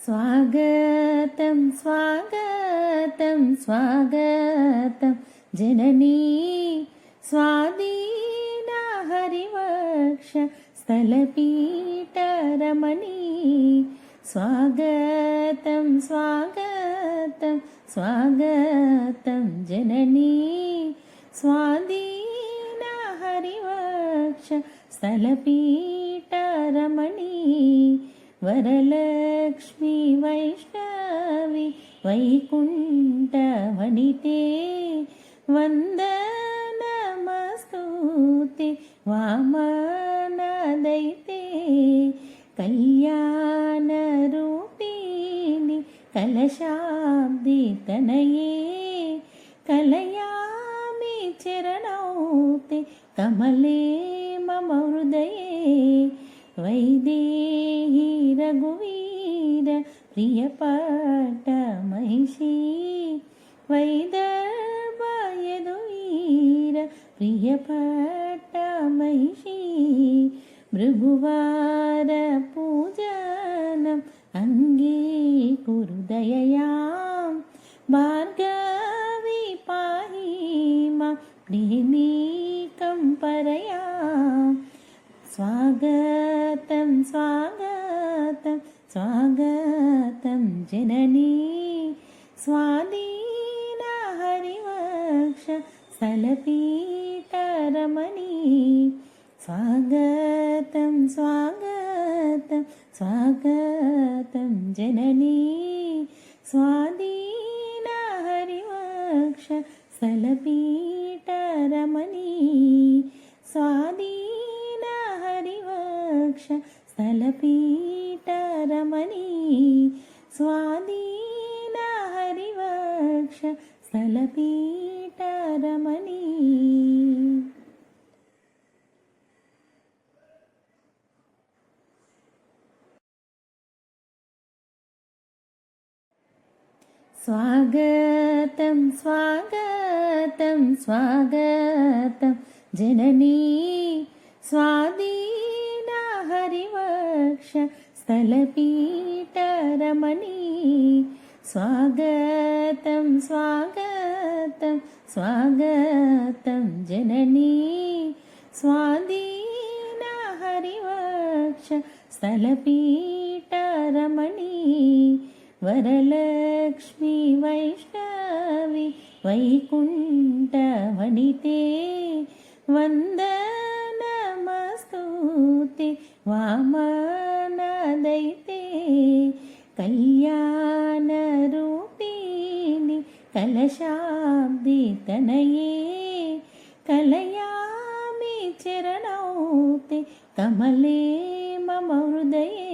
स्वागतं स्वागतं स्वागतं जननी स्वाधीना हरिवक्ष स्थलपीठरमणी स्वागतं स्वागतं स्वागतं जननी स्वाधीना हरिवक्ष स्थलपीठरमणी वरलक्ष्मी वैष्णवी वैकुण्ठवनिते वन्दनमस्तुते वामनदैते कल्याणरूपिणि कलशाब्दि तनये कलयामि चरणौ ते कमले मम हृदये वैदेही रघुवीर प्रियपट्टमहिषी वैदर्भ यदुवीर प्रियपट्टमहिषी भृगुवार पूजनम् अङ्गीकुरुदययां भार्गवी पाहि मां प्रियनीकम्परया स्वागतं स्वागतं स्वागतं जननी स्वाधीना हरिवक्ष स्थलपीठरमणी स्वागतं स्वागतं स्वागतं जननी स्वाधीना हरिवक्ष स्थलपीठरमणी स्वाधीना हरिवक्ष स्थलपीठरमणी स्वाधीना हरिवक्ष स्थलपीठरमणी स्वागतं स्वागतं स्वागतं जननी स्वाधीना हरिवक्ष स्थलपीठरमणी स्वागतं स्वागतं स्वागतं जननी स्वाधीना हरिवक्ष स्थलपीठरमणी वरलक्ष्मी वैष्णवी वैकुण्ठवनिते वन्दनमस्तुते वामनदैते कल्याणरूपिणि कलशाब्दि तनये कलयामि चरणौ ते कमले मम हृदये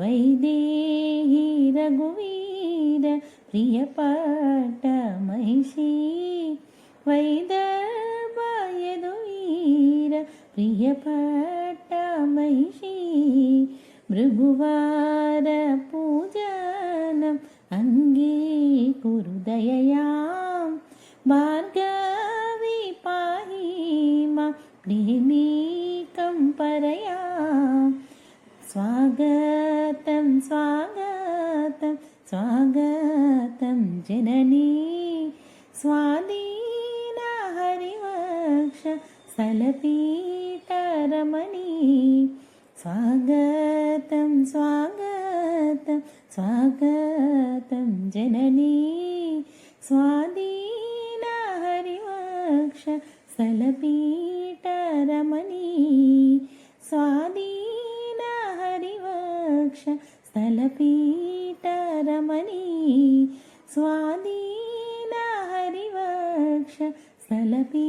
वैदेही रघुवीर प्रियपट्टमहिषी वैदर्भ यदुवीर प्रियपट्टमहिषी भृगुवार पूजनम् अङ्गीकुरुदययां भार्गवी पाहि मां प्रियनीकम्परया स्वागतं स्वागतं स्वागतं जननी स्वाधीना हरिवक्ष स्थलपीठरमणी स्वागतं स्वागतं स्वागतं जननी स्वाधीना हरिवक्ष स्थलपीठरमणी स्वाधीना हरिवक्ष स्थलपीठरमणी स्वाधीना हरिवक्ष स्थलपीठरमणी।